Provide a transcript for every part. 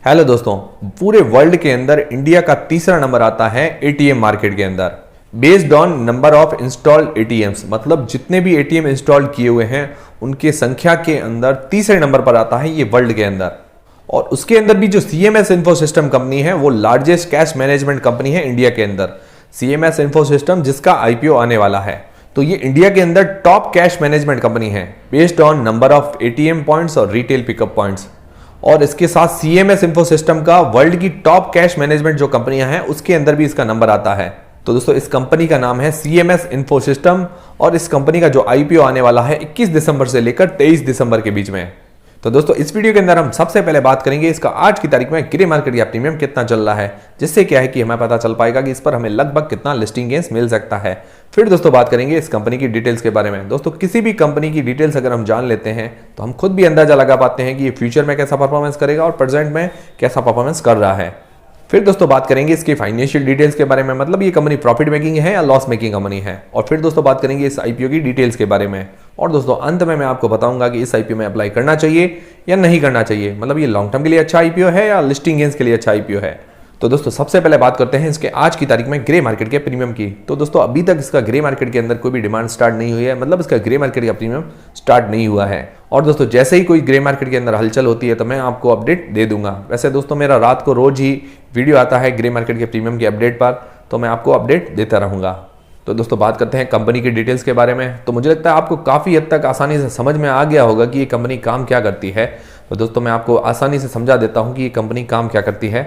Hello दोस्तों, पूरे world के अंदर इंडिया का तीसरा नंबर आता है एटीएम मार्केट के अंदर based on number of installed ATMs. मतलब जितने भी एटीएम इंस्टॉल किए हुए हैं उनके संख्या के अंदर तीसरे नंबर पर आता है ये वर्ल्ड के अंदर। और उसके अंदर भी जो सीएमएस इन्फो सिस्टम कंपनी है वो लार्जेस्ट कैश मैनेजमेंट कंपनी है इंडिया के अंदर। सीएमएस इन्फो सिस्टम जिसका आईपीओ आने वाला है, तो ये इंडिया के अंदर टॉप कैश मैनेजमेंट कंपनी है based on number of ATM points और रिटेल पिकअप पॉइंट्स। और इसके साथ सीएमएस इन्फो सिस्टम का वर्ल्ड की टॉप कैश मैनेजमेंट जो कंपनियां हैं उसके अंदर भी इसका नंबर आता है। तो दोस्तों इस कंपनी का नाम है सीएमएस इन्फो सिस्टम और इस कंपनी का जो आईपीओ आने वाला है 21 दिसंबर से लेकर 23 दिसंबर के बीच में। तो दोस्तों इस वीडियो के अंदर हम सबसे पहले बात करेंगे इसका आज की तारीख में ग्रे मार्केट या प्रीमियम कितना चल रहा है, जिससे क्या है कि हमें पता चल पाएगा कि इस पर हमें लगभग कितना लिस्टिंग गेंस मिल सकता है। फिर दोस्तों बात करेंगे इस कंपनी की डिटेल्स के बारे में। दोस्तों किसी भी कंपनी की डिटेल्स अगर हम जान लेते हैं तो हम खुद भी अंदाजा लगा पाते हैं कि ये फ्यूचर में कैसा परफॉर्मेंस करेगा और प्रेजेंट में कैसा परफॉर्मेंस कर रहा है। फिर दोस्तों बात करेंगे इसकी फाइनेंशियल डिटेल्स के बारे में, मतलब ये कंपनी प्रॉफिट मेकिंग है या लॉस मेकिंग कंपनी है। और फिर दोस्तों बात करेंगे इस आईपीओ की डिटेल्स के बारे में। और दोस्तों अंत में मैं आपको बताऊंगा कि इस आईपीओ में अप्लाई करना चाहिए या नहीं करना चाहिए, मतलब ये लॉन्ग टर्म के लिए अच्छा आईपीओ है या लिस्टिंग गेंस के लिए अच्छा आईपीओ है। तो दोस्तों सबसे पहले बात करते हैं इसके आज की तारीख में ग्रे मार्केट के प्रीमियम की। तो दोस्तों अभी तक इसका ग्रे मार्केट के अंदर कोई भी डिमांड स्टार्ट नहीं हुई है, मतलब इसका ग्रे मार्केट का प्रीमियम स्टार्ट नहीं हुआ है। और दोस्तों जैसे ही कोई ग्रे मार्केट के अंदर हलचल होती है तो मैं आपको अपडेट दे दूंगा। वैसे दोस्तों मेरा रात को रोज ही वीडियो आता है ग्रे मार्केट के प्रीमियम के अपडेट पर, तो मैं आपको अपडेट देता रहूंगा। तो दोस्तों बात करते हैं कंपनी की डिटेल्स के बारे में। तो मुझे लगता है आपको काफ़ी हद तक आसानी से समझ में आ गया होगा कि ये कंपनी काम क्या करती है। तो दोस्तों मैं आपको आसानी से समझा देता हूँ कि ये कंपनी काम क्या करती है।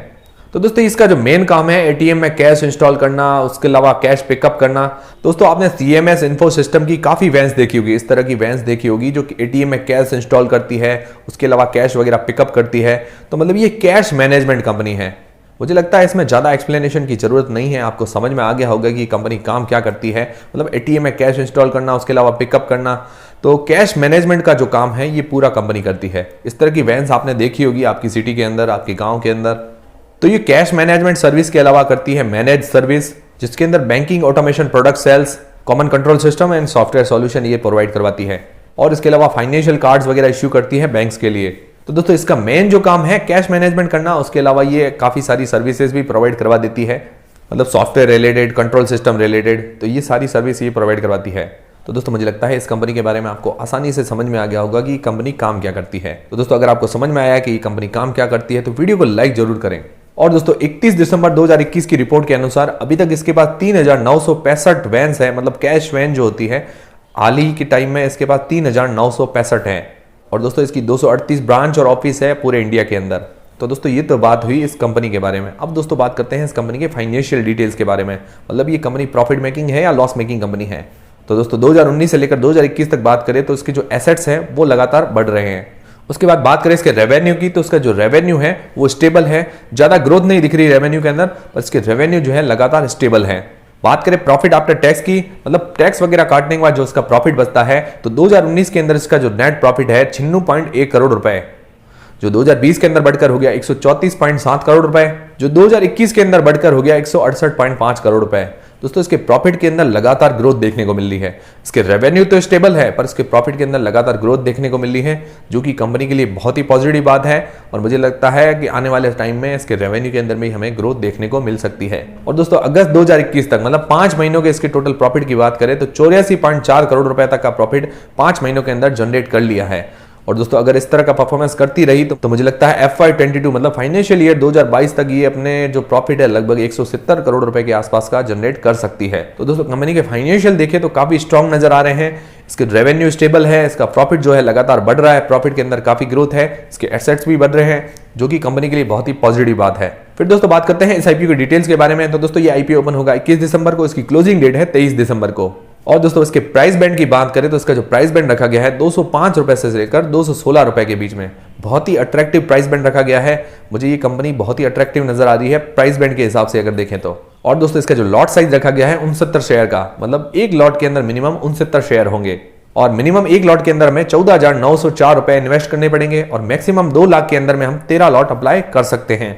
तो दोस्तों इसका जो मेन काम है एटीएम में कैश इंस्टॉल करना, उसके अलावा कैश पिकअप करना। दोस्तों आपने सीएमएस इन्फो सिस्टम की काफ़ी वैन्स देखी होगी, इस तरह की वैन्स देखी होगी जो एटीएम में कैश इंस्टॉल करती है, उसके अलावा कैश वगैरह पिकअप करती है। तो मतलब ये कैश मैनेजमेंट कंपनी है। मुझे लगता है इसमें ज़्यादा एक्सप्लेनेशन की जरूरत नहीं है, आपको समझ में आ गया होगा कि कंपनी काम क्या करती है। मतलब एटीएम में कैश इंस्टॉल करना, उसके अलावा पिकअप करना, तो कैश मैनेजमेंट का जो काम है ये पूरा कंपनी करती है। इस तरह की वैन्स आपने देखी होगी आपकी सिटी के अंदर, आपके गाँव के अंदर। तो ये कैश मैनेजमेंट सर्विस के अलावा करती है मैनेज सर्विस, जिसके अंदर banking automation, product sales, common control system and software solution ये प्रोवाइड करवाती है। और इसके अलावा फाइनेंशियल कार्ड्स वगैरह इश्यू करती है बैंक्स के लिए। तो दोस्तों इसका मेन जो काम है कैश मैनेजमेंट करना, उसके अलावा ये काफ़ी सारी सर्विसेज भी प्रोवाइड करवा देती है, मतलब software related, control system related, तो ये सारी सर्विस ये प्रोवाइड करवाती है। तो दोस्तों मुझे लगता है इस कंपनी के बारे में आपको आसानी से समझ में आ गया होगा कि कंपनी काम क्या करती है। तो दोस्तों अगर आपको समझ में आया कि ये कंपनी काम क्या करती है तो वीडियो को लाइक जरूर करें। और दोस्तों 31 दिसंबर 2021 की रिपोर्ट के अनुसार अभी तक इसके पास 3965 वैन्स है, मतलब कैश वैन जो होती है। हाल ही के टाइम में इसके पास 3965 है। और दोस्तों इसकी 238 ब्रांच और ऑफिस है पूरे इंडिया के अंदर। तो दोस्तों ये तो बात हुई इस कंपनी के बारे में। अब दोस्तों बात करते हैं इस कंपनी के फाइनेंशियल डिटेल्स के बारे में, मतलब ये कंपनी प्रॉफिट मेकिंग है या लॉस मेकिंग कंपनी है। तो दोस्तों 2019 से लेकर 2021 तक बात करें तो इसके जो एसेट्स हैं वो लगातार बढ़ रहे हैं। उसके बाद बात करें इसके रेवेन्यू की, तो उसका जो रेवेन्यू है वो स्टेबल है, ज़्यादा ग्रोथ नहीं दिख रही रेवेन्यू के अंदर, पर इसके रेवेन्यू जो है लगातार स्टेबल है। बात करें प्रॉफिट आफ्टर टैक्स की, मतलब टैक्स वगैरह काटने के बाद जो इसका प्रॉफिट बचता है, तो 2019 के अंदर इसका जो नेट प्रॉफिट है 96.1 करोड़ रुपए, जो 2020 के अंदर बढ़कर हो गया 134.7 करोड़ रुपए, जो 2021 के अंदर बढ़कर हो गया 168.5 करोड़ रुपए। दोस्तों इसके प्रॉफिट के अंदर लगातार ग्रोथ देखने को मिल रही है। इसके रेवेन्यू तो स्टेबल है पर इसके प्रॉफिट के अंदर लगातार ग्रोथ देखने को मिल रही है, जो कि कंपनी के लिए बहुत ही पॉजिटिव बात है। और मुझे लगता है कि आने वाले टाइम में इसके रेवेन्यू के अंदर में हमें ग्रोथ देखने को मिल सकती है। और दोस्तों अगस्त 2021 तक, मतलब 5 महीनों के इसके टोटल प्रॉफिट की बात करें तो 84.4 करोड़ रुपए तक का प्रॉफिट 5 महीनों के अंदर जनरेट कर लिया है। और दोस्तों अगर इस तरह का परफॉर्मेंस करती रही तो मुझे लगता है FY22 मतलब फाइनेंशियल ईयर 2022 तक ये अपने जो प्रॉफिट है लगभग 170 करोड़ रुपए के आसपास का जनरेट कर सकती है। तो दोस्तों कंपनी के फाइनेंशियल देखें तो काफी स्ट्रांग नजर आ रहे हैं। इसके रेवेन्यू स्टेबल है, इसका प्रॉफिट जो है लगातार बढ़ रहा है, प्रॉफिट के अंदर काफी ग्रोथ है, इसके एसेट्स भी बढ़ रहे हैं, जो कि कंपनी के लिए बहुत ही पॉजिटिव बात है। फिर दोस्तों बात करते हैं इस आईपीओ की डिटेल्स के बारे में। तो दोस्तों ये आईपीओ ओपन होगा 21 दिसंबर को, इसकी क्लोजिंग डेट है 23 दिसंबर को। और दोस्तों इसके प्राइस बैंड की बात करें तो इसका जो प्राइस बैंड रखा गया है 205 रुपए से लेकर 216 रुपए के बीच में, बहुत ही अट्रैक्टिव प्राइस बैंड रखा गया है। मुझे ये कंपनी बहुत ही अट्रैक्टिव नजर आ रही है प्राइस बैंड के हिसाब से अगर देखें तो। और दोस्तों इसका जो लॉट साइज रखा गया है 69 शेयर का, मतलब एक लॉट के अंदर मिनिमम 69 शेयर होंगे। और मिनिमम एक लॉट के अंदर में 14,904 रुपए इन्वेस्ट करने पड़ेंगे और मैक्सिमम 2 लाख के अंदर में हम 13 लॉट अप्लाई कर सकते हैं।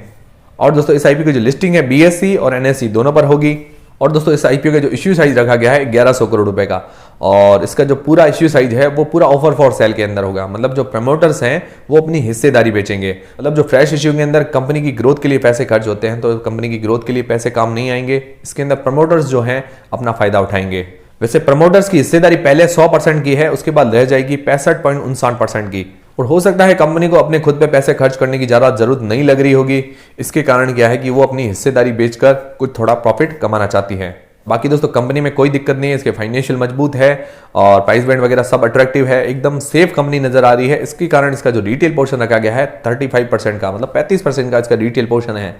और दोस्तों इस आईपीओ की जो लिस्टिंग है BSE और NSE दोनों पर होगी। और दोस्तों इस आईपीओ का जो इश्यू साइज रखा गया है 1100 करोड़ रुपए का। और इसका जो पूरा इश्यू साइज है वो पूरा ऑफर फॉर सेल के अंदर होगा। मतलब जो प्रमोटर्स हैं वो अपनी हिस्सेदारी बेचेंगे। मतलब जो फ्रेश इश्यू के अंदर कंपनी की ग्रोथ के लिए पैसे खर्च होते हैं, तो कंपनी की ग्रोथ के लिए पैसे काम नहीं आएंगे। इसके अंदर प्रमोटर्स जो हैं अपना फायदा उठाएंगे। वैसे प्रमोटर्स की हिस्सेदारी पहले 100% की है, उसके बाद रह जाएगी 65.59% की। और हो सकता है कंपनी को अपने खुद पे पैसे खर्च करने की ज़्यादा जरूरत नहीं लग रही होगी। इसके कारण क्या है कि वो अपनी हिस्सेदारी बेचकर कुछ थोड़ा प्रॉफिट कमाना चाहती है। बाकी दोस्तों कंपनी में कोई दिक्कत नहीं है, इसके फाइनेंशियल मजबूत है और प्राइस बैंड वगैरह सब अट्रैक्टिव है, एकदम सेफ कंपनी नजर आ रही है। इसके कारण इसका जो रिटेल पोर्शन रखा गया है 35% का, मतलब 35% का इसका रिटेल पोर्शन है।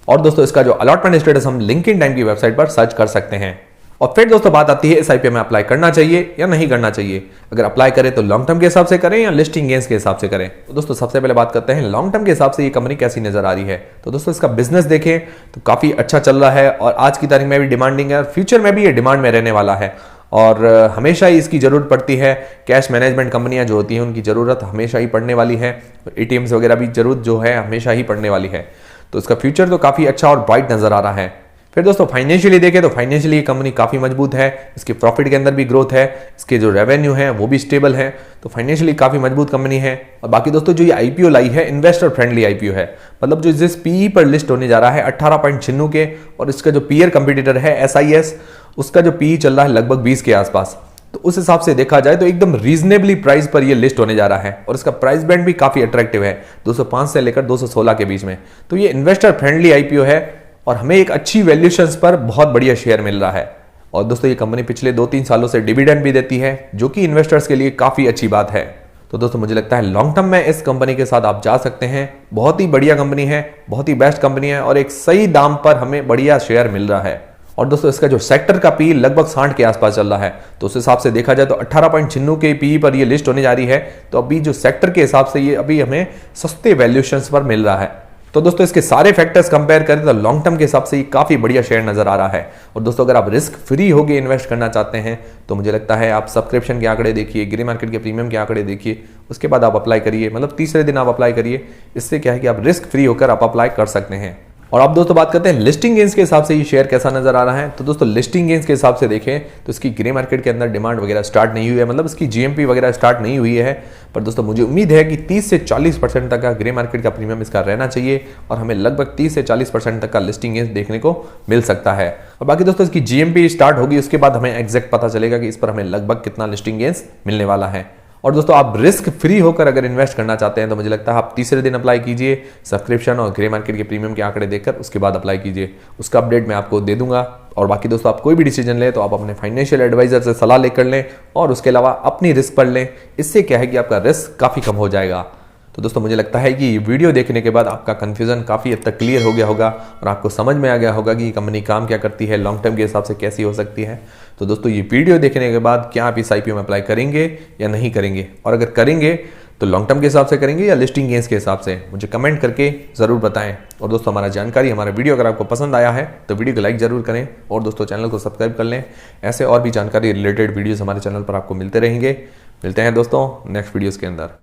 और दोस्तों इसका जो अलॉटमेंट स्टेटस हम लिंक्डइन टाइम की वेबसाइट पर सर्च कर सकते हैं। और फिर दोस्तों बात आती है इस आईपीओ में अप्लाई करना चाहिए या नहीं करना चाहिए। अगर अप्लाई करें तो लॉन्ग टर्म के हिसाब से करें या लिस्टिंग गेन्स के हिसाब से करें। तो दोस्तों सबसे पहले बात करते हैं लॉन्ग टर्म के हिसाब से ये कंपनी कैसी नजर आ रही है। तो दोस्तों इसका बिजनेस देखें तो काफी अच्छा चल रहा है और आज की तारीख में भी डिमांडिंग है और फ्यूचर में भी ये डिमांड में रहने वाला है। और हमेशा ही इसकी जरूरत पड़ती है। कैश मैनेजमेंट कंपनियां जो होती हैं उनकी जरूरत हमेशा ही पड़ने वाली है। एटीएम्स वगैरह भी जरूरत जो है हमेशा ही पड़ने वाली है। तो इसका फ्यूचर तो काफी अच्छा और ब्राइट नजर आ रहा है। फिर दोस्तों फाइनेंशियली देखें तो फाइनेंशियली ये कंपनी काफी मजबूत है। इसके प्रॉफिट के अंदर भी ग्रोथ है, इसके जो रेवेन्यू है वो भी स्टेबल है। तो फाइनेंशियली काफी मजबूत कंपनी है। और बाकी दोस्तों जो ये आईपीओ लाई है इन्वेस्टर फ्रेंडली आईपीओ है। मतलब जो जिस पीई पर लिस्ट होने जा रहा है 18.96 के, और इसका जो पीयर कंपटीटर है एसआईएस, उसका जो पीई चल रहा है लगभग 20 के आसपास। तो उस हिसाब से देखा जाए तो एकदम रीजनेबली प्राइस पर ये लिस्ट होने जा रहा है और इसका प्राइस बैंड भी काफी अट्रैक्टिव है, 205 से लेकर 216 के बीच में। तो ये इन्वेस्टर फ्रेंडली आईपीओ है और हमें एक अच्छी वैल्यूएशंस पर बहुत बढ़िया शेयर मिल रहा है। और दोस्तों ये कंपनी पिछले 2-3 सालों से डिविडेंड भी देती है, जो कि इन्वेस्टर्स के लिए काफी अच्छी बात है। तो दोस्तों मुझे लगता है लॉन्ग टर्म में इस कंपनी के साथ आप जा सकते हैं। बहुत ही बढ़िया कंपनी है, बहुत ही बेस्ट कंपनी है और एक सही दाम पर हमें बढ़िया शेयर मिल रहा है। और दोस्तों इसका जो सेक्टर का पी लगभग 60 के आसपास चल रहा है। तो उस हिसाब से देखा जाए तो 18.96 के पी पर ये लिस्ट होने जा रही है। तो अभी जो सेक्टर के हिसाब से ये अभी हमें सस्ते वैल्यूएशंस पर मिल रहा है। तो दोस्तों इसके सारे फैक्टर्स कंपेयर करें तो लॉन्ग टर्म के हिसाब से ये काफी बढ़िया शेयर नजर आ रहा है। और दोस्तों अगर आप रिस्क फ्री होकर इन्वेस्ट करना चाहते हैं तो मुझे लगता है आप सब्सक्रिप्शन के आंकड़े देखिए, ग्रे मार्केट के प्रीमियम के आंकड़े देखिए, उसके बाद आप अप्लाई करिए। मतलब तीसरे दिन आप अप्लाई करिए। इससे क्या है कि आप रिस्क फ्री होकर आप अप्लाई कर सकते हैं। और आप दोस्तों बात करते हैं लिस्टिंग गेन्स के हिसाब से ये शेयर कैसा नजर आ रहा है। तो दोस्तों लिस्टिंग गेन्स के हिसाब से देखें तो इसकी ग्रे मार्केट के अंदर डिमांड वगैरह स्टार्ट नहीं हुई है, मतलब इसकी जीएमपी वगैरह स्टार्ट नहीं हुई है। पर दोस्तों मुझे उम्मीद है कि 30 से 40% तक का ग्रे मार्केट का प्रीमियम इसका रहना चाहिए और हमें लगभग 30 से 40% तक का लिस्टिंग गेन्स देखने को मिल सकता है। और बाकी दोस्तों इसकी जीएमपी स्टार्ट होगी, उसके बाद हमें एग्जैक्ट पता चलेगा कि इस पर हमें लगभग कितना लिस्टिंग गेन्स मिलने वाला है। और दोस्तों आप रिस्क फ्री होकर अगर इन्वेस्ट करना चाहते हैं तो मुझे लगता है आप तीसरे दिन अप्लाई कीजिए, सब्सक्रिप्शन और ग्रे मार्केट के प्रीमियम के आंकड़े देखकर उसके बाद अप्लाई कीजिए। उसका अपडेट मैं आपको दे दूंगा। और बाकी दोस्तों आप कोई भी डिसीजन लें तो आप अपने फाइनेंशियल एडवाइजर से सलाह लेकर लें और उसके अलावा अपनी रिस्क पर लें। इससे क्या है कि आपका रिस्क काफ़ी कम हो जाएगा। तो दोस्तों मुझे लगता है कि ये वीडियो देखने के बाद आपका कन्फ्यूजन काफ़ी हद तक क्लियर हो गया होगा और आपको समझ में आ गया होगा कि कंपनी काम क्या करती है, लॉन्ग टर्म के हिसाब से कैसी हो सकती है। तो दोस्तों ये वीडियो देखने के बाद क्या आप इस आईपीओ में अप्लाई करेंगे या नहीं करेंगे, और अगर करेंगे तो लॉन्ग टर्म के हिसाब से करेंगे या लिस्टिंग गेन्स के हिसाब से, मुझे कमेंट करके ज़रूर बताएं। और दोस्तों हमारा जानकारी, हमारा वीडियो अगर आपको पसंद आया है तो वीडियो को लाइक ज़रूर करें और दोस्तों चैनल को सब्सक्राइब कर लें। ऐसे और भी जानकारी रिलेटेड वीडियोज़ हमारे चैनल पर आपको मिलते रहेंगे। मिलते हैं दोस्तों नेक्स्ट वीडियोज़ के अंदर।